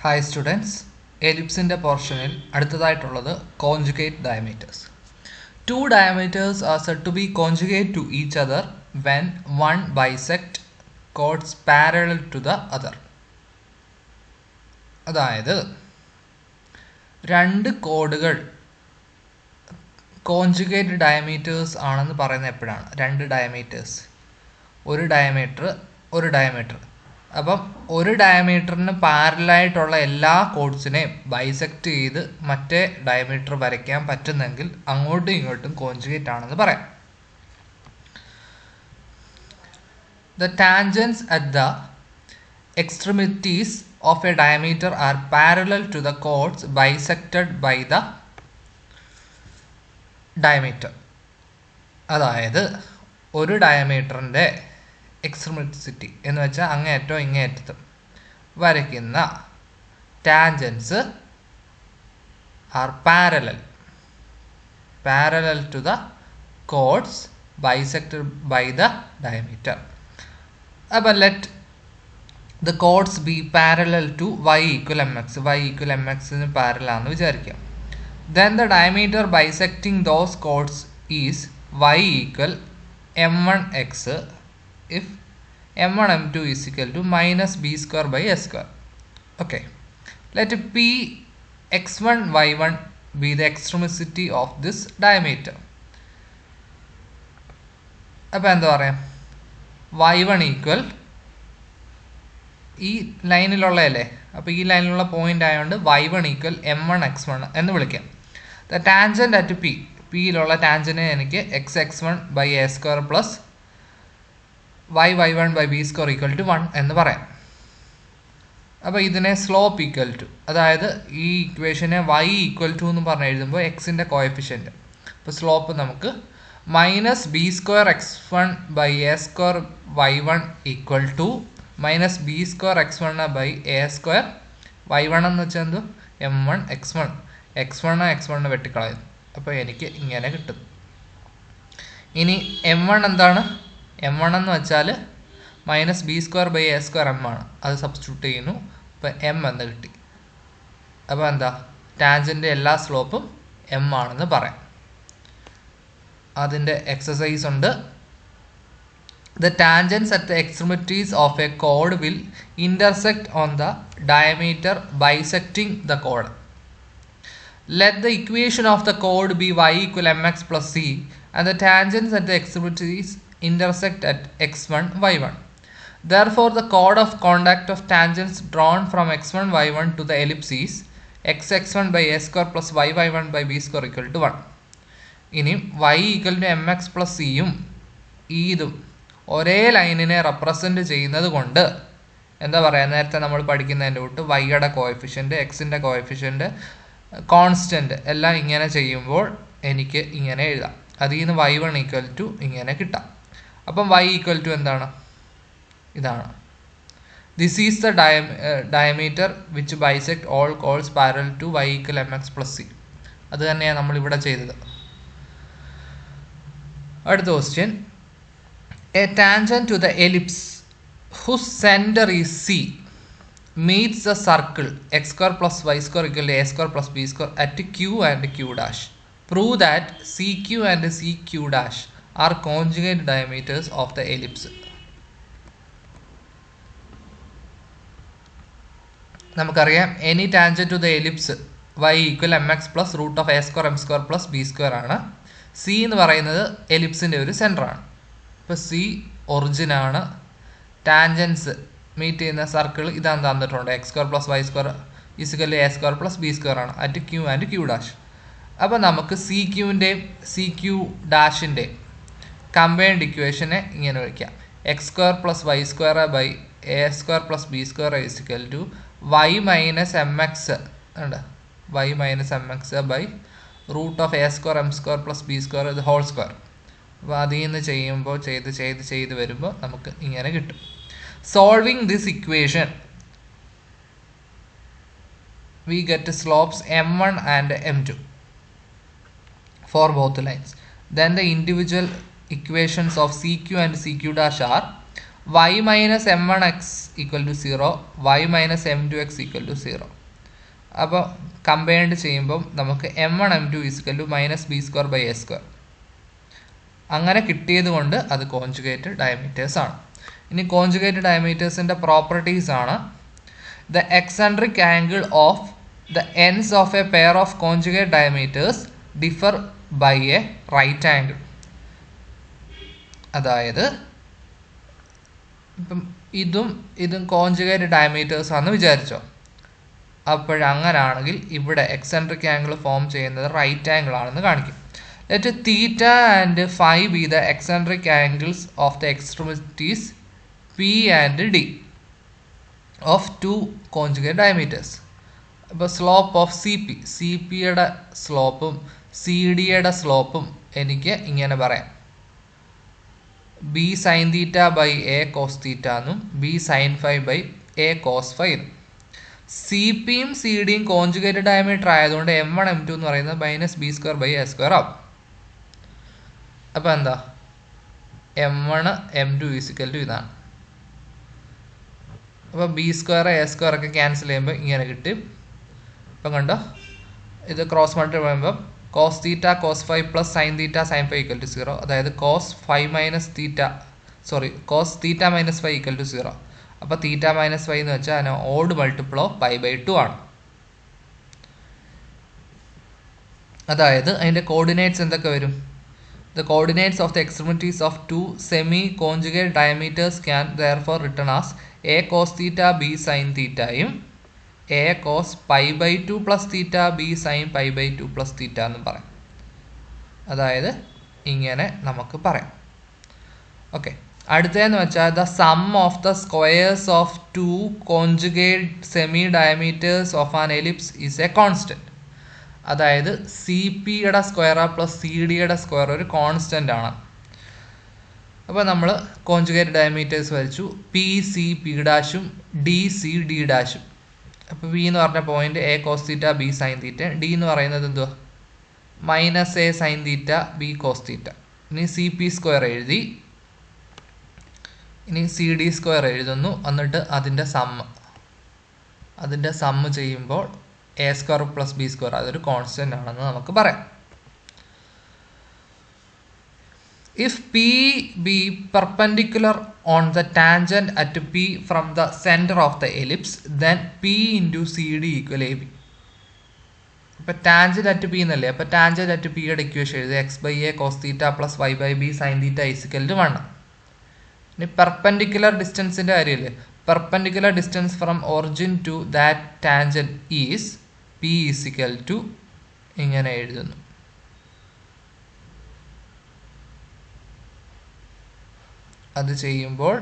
Hi students, ellipse portion അടുത്തതായിട്ടുള്ളത് conjugate diameters. Two diameters are said to be conjugate to each other when one bisect chords parallel to the other. അതായത് രണ്ട് കോഡുകൾ conjugate diameters ആണെന്ന് പറയുന്നത് എപ്പോഴാണ്? രണ്ട് diameters, ഒരു diameter. അപ്പം ഒരു ഡയമീറ്ററിന് പാരലായിട്ടുള്ള എല്ലാ കോഡ്സിനെയും ബൈസെക്റ്റ് ചെയ്ത് മറ്റേ ഡയമീറ്റർ വരയ്ക്കാൻ പറ്റുന്നെങ്കിൽ അങ്ങോട്ടും ഇങ്ങോട്ടും കോൺജുഗേറ്റ് ആണെന്ന് പറയാം. The tangents at the extremities of a diameter are parallel to the chords bisected by the diameter. അതായത് ഒരു ഡയമീറ്ററിൻ്റെ എക്സ്ട്രിമിസിറ്റി എന്ന് വെച്ചാൽ അങ്ങേയറ്റവും ഇങ്ങേയറ്റത്തും വരയ്ക്കുന്ന tangents are parallel to the chords bisected by the diameter. അപ്പം let the chords be parallel to y equal mx. y equal mxന് പാരലാണെന്ന് വിചാരിക്കാം. Then the diameter bisecting those chords is y equal m1x if m1 m2 is equal to minus b square by s square. Okay, let p x1 y1 be the extremity of this diameter. അപ്പോൾ എന്താ പറയാം? y1 equal ഈ ലൈനിലുള്ളതല്ലേ, അപ്പോൾ ഈ ലൈനിലുള്ള point ആയതുകൊണ്ട് y1 equal m1 x1 എന്ന് വിളിക്കാം. The tangent at പിയിലുള്ള ടാൻജൻറ്റിനെ എനിക്ക് x1 by A square plus y1 by B square equal to 1 എന്ന് പറയാം. അപ്പോൾ ഇതിനെ സ്ലോപ്പ് ഈക്വൽ ടു, അതായത് ഈ ഇക്വേഷനെ y ഈക്വൽ ടു എന്ന് പറഞ്ഞ് എഴുതുമ്പോൾ എക്സിൻ്റെ കോഎഫിഷ്യൻറ്റ്, അപ്പോൾ സ്ലോപ്പ് നമുക്ക് minus B square x1 by A square y1 equal to minus B square x1 by A square y1 എന്ന് വെച്ചാൽ എന്തോ m1 x1 വെട്ടിക്കളയുന്നു. അപ്പോൾ എനിക്ക് ഇങ്ങനെ കിട്ടും. ഇനി m1 എന്താണ്? m1 എന്ന് വെച്ചാൽ minus B square by A square m ആണ്, അത് സബ്സ്റ്റിറ്റ്യൂട്ട് ചെയ്യുന്നു. അപ്പോൾ m എന്ന് കിട്ടി. അപ്പോൾ എന്താ, ടാൻജൻ്റെ എല്ലാ സ്ലോപ്പും m ആണെന്ന് പറയാം. അതിൻ്റെ എക്സസൈസ് ഉണ്ട്. The tangents at the extremities of a chord will intersect on the diameter bisecting the chord. Let the equation of the chord be y equal mx plus c and the tangents at the extremities intersect at x1 y1. Therefore the chord of contact of tangents drawn from x1 y1 to the ellipse is x1 by a square plus y1 by b square equal to 1. ഇനി y equal to mx plus cയും ഇതും ഒരേ ലൈനിനെ represent ചെയ്യുന്നത് കൊണ്ട് എന്താ പറയുക, നേരത്തെ നമ്മൾ പഠിക്കുന്നതിൻ്റെ കൂട്ട് വൈയുടെ കോഎഫിഷ്യൻറ്റ്, എക്സിൻ്റെ കോഎഫിഷ്യൻറ്റ്, കോൺസ്റ്റൻറ്റ് എല്ലാം ഇങ്ങനെ ചെയ്യുമ്പോൾ എനിക്ക് ഇങ്ങനെ എഴുതാം. അതിൽ നിന്ന് y1 ഈക്വൽ ടു ഇങ്ങനെ കിട്ടാം. അപ്പം y ഈക്വൽ ടു എന്താണ്? ഇതാണ്. This is the diameter which bisect all chords parallel to y equal mx plus c. അത് തന്നെയാണ് നമ്മളിവിടെ ചെയ്തത്. അടുത്ത question. A tangent to the ellipse whose center is C meets the circle x square plus y square equal to a square plus b square at q and q dash. Prove that CQ and CQ dash are conjugate diameters of the ellipse. നമുക്കറിയാം any tangent to the ellipse y equal mx plus root of a square m square plus b square ആണ്. C എന്ന് പറയുന്നത് എലിപ്സിൻ്റെ ഒരു സെൻറ്ററാണ്. ഇപ്പോൾ C ഒറിജിനാണ്. Tangents meet ചെയ്യുന്ന circle ഇതാണ് തന്നിട്ടുണ്ട്, x square plus y square is equal a square plus B square ആണ് at Q and Q dash. അപ്പോൾ നമുക്ക് സി ക്യൂവിൻ്റെയും സി ക്യൂ ഡാഷിൻ്റെയും കമ്പൈൻഡ് ഇക്വേഷനെ ഇങ്ങനെ വയ്ക്കാം. X square plus y square by A square plus B square is equal to y minus m x ഉണ്ട്, y minus m x by root of a square m square plus B square ഇത് whole square. അപ്പോൾ അതിൽ നിന്ന് ചെയ്യുമ്പോൾ ചെയ്ത് വരുമ്പോൾ നമുക്ക് ഇങ്ങനെ കിട്ടും. Solving this equation we get slopes m1 and m2 for both lines. Then the individual equations of CQ and CQ dash are y minus m1x equal to 0, y minus m2x equal to 0. അപ്പോൾ combined ചെയ്യുമ്പം നമുക്ക് m1 m2 is equal to minus b square by a square. അങ്ങനെ കിട്ടിയത് കൊണ്ട് അത് conjugate diameters ആണ്. ഇനി conjugate ഡയമീറ്റേഴ്സിൻ്റെ properties ആണ്: the eccentric angle of the ends of a pair of conjugate diameters differ by a right angle. അതായത് ഇപ്പം ഇതും കോൺജുഗേറ്റ് ഡയമീറ്റേഴ്സ് ആണെന്ന് വിചാരിച്ചോ. അപ്പോഴങ്ങനാണെങ്കിൽ ഇവിടെ എക്സെൻട്രിക് ആംഗിൾ ഫോം ചെയ്യുന്നത് റൈറ്റ് ആംഗിൾ ആണെന്ന് കാണിക്കും. Let theta and phi be the eccentric angles of the extremities P and D of two conjugate diameters. അപ്പോൾ സ്ലോപ്പ് ഓഫ് സി പിയുടെ സ്ലോപ്പും സി ഡിയുടെ സ്ലോപ്പും എനിക്ക് ഇങ്ങനെ പറയാം: b sine theta by A cos theta എന്നും b sine phi by A cos phi എന്നും. സി പിയും സി ഡിയും കോൺജുഗേറ്റ് ഡയമീറ്റർ ആയതുകൊണ്ട് m1 m2 എന്ന് പറയുന്നത് minus B square by A square ആവും. അപ്പോൾ എന്താ, m1 m2 ഈസിക്കൽ ടു ഇതാണ്. അപ്പോൾ ബി സ്ക്വയർ എ സ്ക്വയർ ഒക്കെ ക്യാൻസൽ ചെയ്യുമ്പോൾ ഇങ്ങനെ കിട്ടും. ഇപ്പം കണ്ടോ, ഇത് ക്രോസ് മൾട്ടിപ്ലൈ ചെയ്യുമ്പോൾ cos theta cos five plus sine theta sine five equal to 0. അതായത് cos theta minus five equal to 0. അപ്പോൾ തീറ്റ മൈനസ് ഫൈവ് എന്ന് വെച്ചാൽ അതിന് odd multiple of pi by 2 ആണ്. അതായത് അതിൻ്റെ കോർഡിനേറ്റ്സ് എന്തൊക്കെ വരും? The coordinates of the extremities of two semi-conjugate diameters can therefore written as a cos theta b sin theta യും a cos pi by 2 plus theta b sin pi by 2 plus theta എന്നും പറയും. അതായത് ഇങ്ങനെ നമുക്ക് പറയാം. Okay, അടുത്തതെന്ന് വെച്ചാൽ the sum of the squares of two conjugate semi-diameters of an ellipse is a constant. അതായത് സി പിയുടെ സ്ക്വയർ പ്ലസ് സി ഡിയുടെ സ്ക്വയർ ഒരു കോൺസ്റ്റൻ്റ് ആണ്. അപ്പോൾ നമ്മൾ കോൺജുഗേറ്റ് ഡയമീറ്റേഴ്സ് വരച്ചു: പി സി പി ഡാഷും ഡി സി ഡി ഡാഷും. അപ്പോൾ പി എന്ന് പറഞ്ഞ point a cos theta B sine theta, D എന്ന് പറയുന്നത് എന്തുവാ, minus a sine theta b cos theta. ഇനി സി പി സ്ക്വയർ എഴുതി, ഇനി സി ഡി സ്ക്വയർ എഴുതുന്നു. എന്നിട്ട് അതിൻ്റെ സമ്മ് ചെയ്യുമ്പോൾ A square plus B square അതൊരു കോൺസ്റ്റൻ്റ് ആണെന്ന് നമുക്ക് പറയാം. If P B perpendicular on the tangent at P from the centre of the ellipse then P into C D equal A B. ഇപ്പം tangent at P എന്നല്ലേ, അപ്പോൾ tangent at പിയുടെ equation എഴുതുക: X by A cos theta plus Y by B sine theta is equal to 1. ഇനി perpendicular ഡിസ്റ്റൻസിൻ്റെ കാര്യമില്ലേ, perpendicular distance from origin to that tangent is p is equal to ഇങ്ങനെ എഴുതുന്നു. അത് ചെയ്യുമ്പോൾ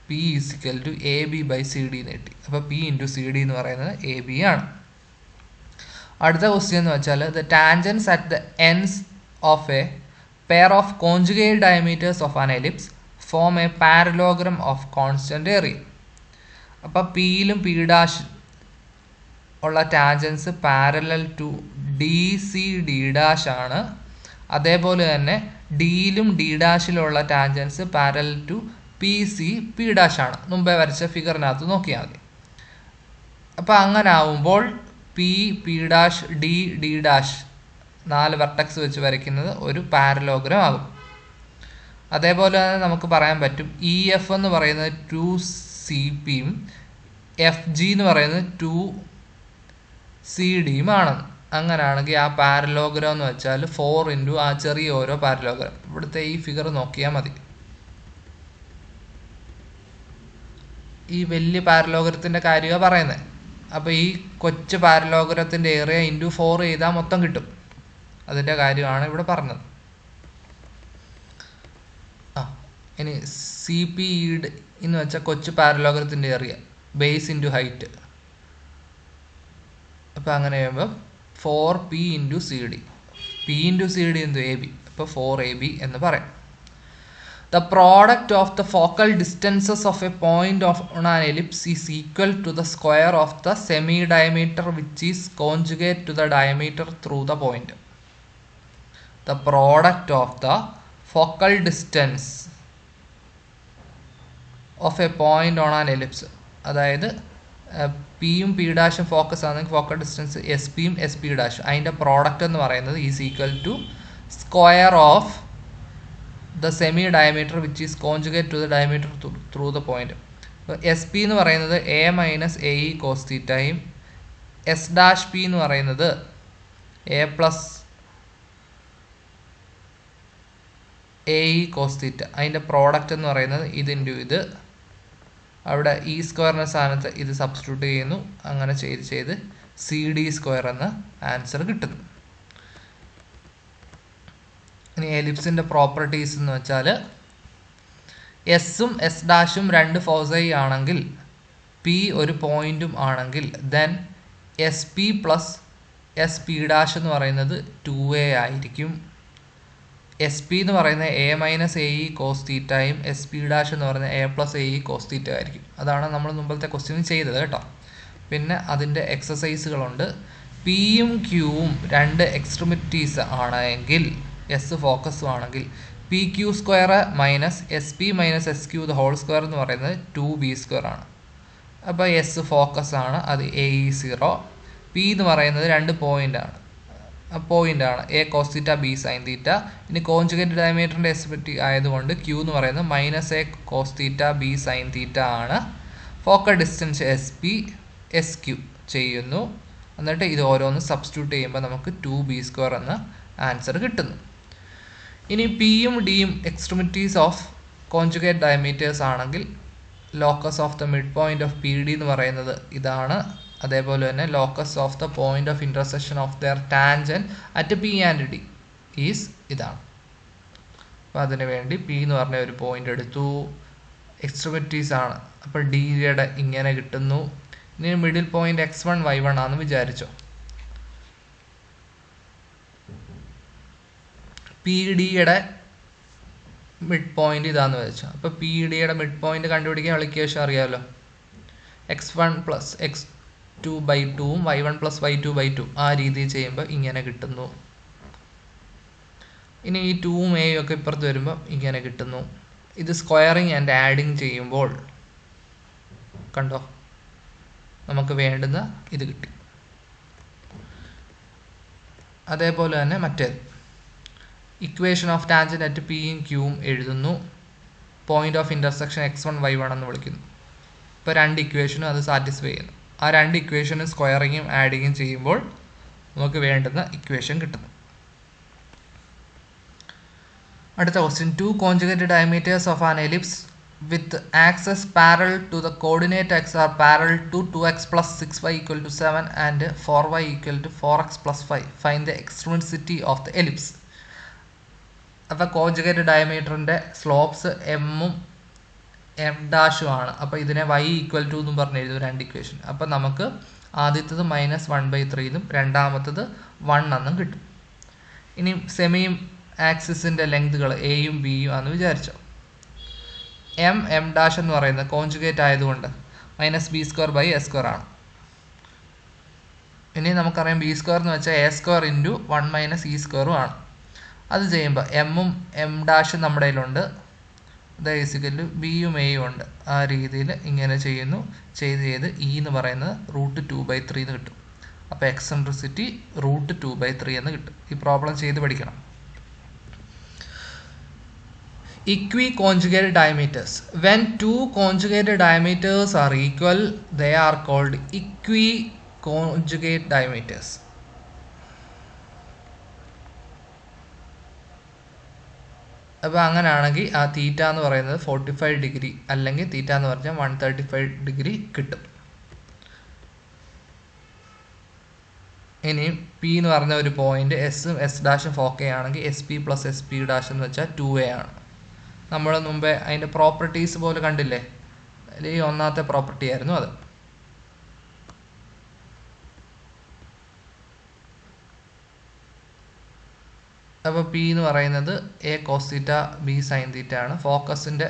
p is equal to ab by cd നേട്ടി. അപ്പോൾ p into cd എന്ന് പറയുന്നത് ab ആണ്. അടുത്ത ക്വസ്റ്റ്യൻ എന്ന് വെച്ചാൽ the tangents at the ends of a pair of conjugate diameters of an ellipse form a parallelogram of constant area. അപ്പോൾ പിയിലും P dash ഉള്ള tangents parallel to D C D dash ആണ്. അതേപോലെ തന്നെ ഡിയിലും ഡി ഡാഷിലുള്ള tangents parallel to P C P dash ആണ്. മുമ്പേ വരച്ച ഫിഗറിനകത്ത് നോക്കിയാൽ മതി. അപ്പോൾ അങ്ങനെ ആവുമ്പോൾ P P dash D D dash 4 vertex വെച്ച് വരയ്ക്കുന്നത് ഒരു പാരലോഗ്രാം ആകും. അതേപോലെ തന്നെ നമുക്ക് പറയാൻ പറ്റും ഇ എഫ് എന്ന് പറയുന്നത് 2 CPയും എഫ് ജി എന്ന് പറയുന്നത് 2 CD ആണെന്ന്. അങ്ങനെയാണെങ്കിൽ ആ പാരലോഗ്രാം എന്ന് വെച്ചാൽ 4 ഇൻറ്റു ആ ചെറിയ ഓരോ പാരലോഗ്രാം. ഇവിടുത്തെ ഈ ഫിഗർ നോക്കിയാൽ മതി. ഈ വലിയ പാരലോഗ്രത്തിൻ്റെ കാര്യമാണ് പറയുന്നത്. അപ്പോൾ ഈ കൊച്ചു പാരലോഗ്രത്തിൻ്റെ ഏരിയ ഇൻറ്റു 4 ചെയ്താൽ മൊത്തം കിട്ടും. അതിൻ്റെ കാര്യമാണ് ഇവിടെ പറഞ്ഞത്. ഇനി സി പി എന്ന് വെച്ചാൽ കൊച്ചു പാരലോഗ്രത്തിൻ്റെ ഏരിയ ബേസ് ഇൻറ്റു ഹൈറ്റ്. അപ്പോൾ അങ്ങനെ ചെയ്യുമ്പോൾ 4p into C D. P into C D എന്തു എ ബി. അപ്പോൾ 4ab എന്ന് പറയാം. The product of the focal distances of a point on an ellipse is equal to the square of the semi-diameter which is conjugate to the diameter through the point. The product of the focal distance of a point on an ellipse. അതായത് പിയും P ഡാഷും focus ആണെങ്കിൽ focus distance S പിയും S P ഡാഷും അതിൻ്റെ product എന്ന് പറയുന്നത് is equal to square of the semi diameter which is conjugate to the diameter through the point. S P എന്ന് പറയുന്നത് A minus A E cos തീറ്റയും S dash P എന്ന് പറയുന്നത് A plus A E cos theta. അതിൻ്റെ product എന്ന് പറയുന്നത് ഇത് into ഇത്. അവിടെ ഇ സ്ക്വയറിൻ്റെ സ്ഥാനത്ത് ഇത് സബ്സ്റ്റിറ്റ്യൂട്ട് ചെയ്യുന്നു. അങ്ങനെ ചെയ്ത് സി ഡി സ്ക്വയർ എന്ന ആൻസർ കിട്ടുന്നു. ഇനി എലിപ്സിൻ്റെ പ്രോപ്പർട്ടീസ് എന്ന് വെച്ചാൽ എസും എസ് ഡാഷും രണ്ട് ഫോസൈ ആണെങ്കിൽ പി ഒരു പോയിന്റും ആണെങ്കിൽ then S P plus S P dash എന്ന് പറയുന്നത് 2a ആയിരിക്കും. എസ് പി എന്ന് പറയുന്നത് A minus A E cos തീറ്റയും എസ് പി ഡാഷ് എന്ന് പറയുന്നത് A plus A E cos theta ആയിരിക്കും. അതാണ് നമ്മൾ മുമ്പത്തെ ക്വസ്റ്റ്യൻ ചെയ്തത് കേട്ടോ. പിന്നെ അതിൻ്റെ എക്സസൈസുകളുണ്ട്. പിയും ക്യൂവും രണ്ട് എക്സ്ട്രിമിറ്റീസ് ആണെങ്കിൽ എസ് ഫോക്കസും ആണെങ്കിൽ P Q square minus S P minus S Q the whole square എന്ന് പറയുന്നത് 2b സ്ക്വയർ ആണ്. അപ്പോൾ എസ് ഫോക്കസ് ആണ്, അത് എ ഇ 0. പി എന്ന് പറയുന്നത് രണ്ട് പോയിൻ്റാണ്, a cos theta B sine theta. ഇനി കോൺജുഗേറ്റ് ഡയമീറ്ററിൻ്റെ എസ്പെക്റ്റ് ആയതുകൊണ്ട് ക്യൂ എന്ന് പറയുന്നത് minus a cos theta B sine theta ആണ്. Focus distance S P S Q ചെയ്യുന്നു. എന്നിട്ട് ഇത് ഓരോന്ന് സബ്സ്റ്റിറ്റ്യൂട്ട് ചെയ്യുമ്പോൾ നമുക്ക് 2b സ്ക്വയർ എന്ന ആൻസർ കിട്ടുന്നു. ഇനി പിയും ഡിയും എക്സ്ട്രിമിറ്റീസ് ഓഫ് കോൺജുഗേറ്റ് ഡയമീറ്റേഴ്സ് ആണെങ്കിൽ locus of the mid point of P D എന്ന് പറയുന്നത് ഇതാണ്. അതേപോലെ തന്നെ locus of the point of intersection of their tangent at P and D is ഇതാണ്. അപ്പോൾ അതിനു വേണ്ടി പി എന്ന് പറഞ്ഞ ഒരു പോയിന്റ് എടുത്തു, എക്സ്ട്രിമിറ്റീസ് ആണ്, അപ്പോൾ ഡിയുടെ ഇങ്ങനെ കിട്ടുന്നു. ഇനി മിഡിൽ പോയിന്റ് x1 y1 ആണെന്ന് വിചാരിച്ചോ. പി ഡിയുടെ മിഡ് പോയിന്റ് ഇതാന്ന് വെച്ചു. അപ്പോൾ പി ഡിയുടെ മിഡ് പോയിന്റ് കണ്ടുപിടിക്കാൻ ഇക്വേഷൻ അറിയാമല്ലോ. x1 പ്ലസ് x2 ബൈ 2ഉം y1 പ്ലസ് y2 ബൈ 2 ആ രീതിയിൽ ചെയ്യുമ്പോൾ ഇങ്ങനെ കിട്ടുന്നു. ഇനി ഈ 2ഉം എയും ഒക്കെ ഇപ്പുറത്ത് വരുമ്പോൾ ഇങ്ങനെ കിട്ടുന്നു. ഇത് സ്ക്വയറിങ് ആൻഡ് ആഡിങ് ചെയ്യുമ്പോൾ കണ്ടോ നമുക്ക് വേണ്ടുന്ന ഇത് കിട്ടി. അതേപോലെ തന്നെ മറ്റേത് ഇക്വേഷൻ ഓഫ് ടാൻജന്റ് അറ്റ് പിയും ക്യൂവും എഴുതുന്നു. Point of intersection x1 y1 എന്ന് വിളിക്കുന്നു. ഇപ്പോൾ രണ്ട് ഇക്വേഷനും അത് സാറ്റിസ്ഫൈ ചെയ്യുന്നു. ആ രണ്ട് ഇക്വേഷനും സ്ക്വയറിങ്ങും ആഡിങ്ങും ചെയ്യുമ്പോൾ നമുക്ക് വേണ്ടുന്ന ഇക്വേഷൻ കിട്ടുന്നു. അടുത്ത question, 2 conjugate diameters of an ellipse with axes parallel to the coordinate x are parallel to 2x plus 6y equal to 7 and 4y equal to 4x plus 5. Find the eccentricity of the ellipse. അപ്പോൾ conjugate ഡയമീറ്ററിൻ്റെ slopes എമ്മും M ഡാഷും ആണ്. അപ്പോൾ ഇതിനെ y equal to എന്നും പറഞ്ഞ് എഴുതും രണ്ട് equation. അപ്പോൾ നമുക്ക് ആദ്യത്തത് -1/3 എന്നും രണ്ടാമത്തത് 1 എന്നും കിട്ടും. ഇനി സെമിയും ആക്സിസിൻ്റെ ലെങ്തുകൾ എയും ബിയും ആണെന്ന് വിചാരിച്ചോ. എം ഡാഷ് എന്ന് പറയുന്നത് കോൺജുഗേറ്റ് ആയതുകൊണ്ട് -b²/a² ആണ്. ഇനി നമുക്കറിയാം b² എന്ന് വെച്ചാൽ a² ഇൻറ്റു 1 - e² ആണ്. അത് ചെയ്യുമ്പോൾ എമ്മും എം ഡാഷും നമ്മുടെ കയ്യിലുണ്ട്, ബേസിക്കലി ബിയും എയും ഉണ്ട്. ആ രീതിയിൽ ഇങ്ങനെ ചെയ്യുന്നു. ചെയ്ത് ഇ എന്ന് പറയുന്നത് √2/3 എന്ന് കിട്ടും. അപ്പോൾ എക്സെൻട്രിസിറ്റി √2/3 എന്ന് കിട്ടും. ഈ പ്രോബ്ലം ചെയ്ത് പഠിക്കണം. Equiconjugate diameters. When two conjugate diameters are equal, they are called equiconjugate diameters. അപ്പോൾ അങ്ങനെയാണെങ്കിൽ ആ തീറ്റ എന്ന് പറയുന്നത് 45 ഡിഗ്രി അല്ലെങ്കിൽ തീറ്റ എന്ന് പറഞ്ഞാൽ 135 ഡിഗ്രി കിട്ടും. ഇനി പി എന്ന് പറഞ്ഞ ഒരു പോയിന്റ് എസും എസ് ഡാഷും ഫോക്കസ് ആണെങ്കിൽ S P plus S P dash എന്ന് വെച്ചാൽ 2a ആണ്. നമ്മൾ മുമ്പേ അതിൻ്റെ പ്രോപ്പർട്ടീസ് പോലെ കണ്ടില്ലേ, ഈ ഒന്നാമത്തെ പ്രോപ്പർട്ടി ആയിരുന്നു അത്. അപ്പോൾ പി എന്ന് പറയുന്നത് A cos theta B sine theta ആണ്. ഫോക്കസിൻ്റെ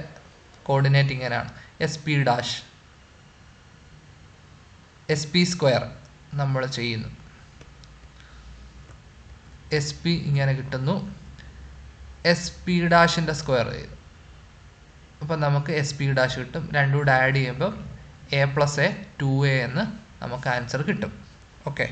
കോർഡിനേറ്റ് ഇങ്ങനെയാണ് S P dash S P square നമ്മൾ ചെയ്യുന്നു. എസ് പി ഇങ്ങനെ കിട്ടുന്നു. എസ് പി ഡാഷിൻ്റെ സ്ക്വയർ ചെയ്തു അപ്പം നമുക്ക് എസ് പി ഡാഷ് കിട്ടും. രണ്ടും കൂടെ ആഡ് ചെയ്യുമ്പോൾ എ പ്ലസ് എ 2a എന്ന് നമുക്ക് ആൻസർ കിട്ടും. ഓക്കെ.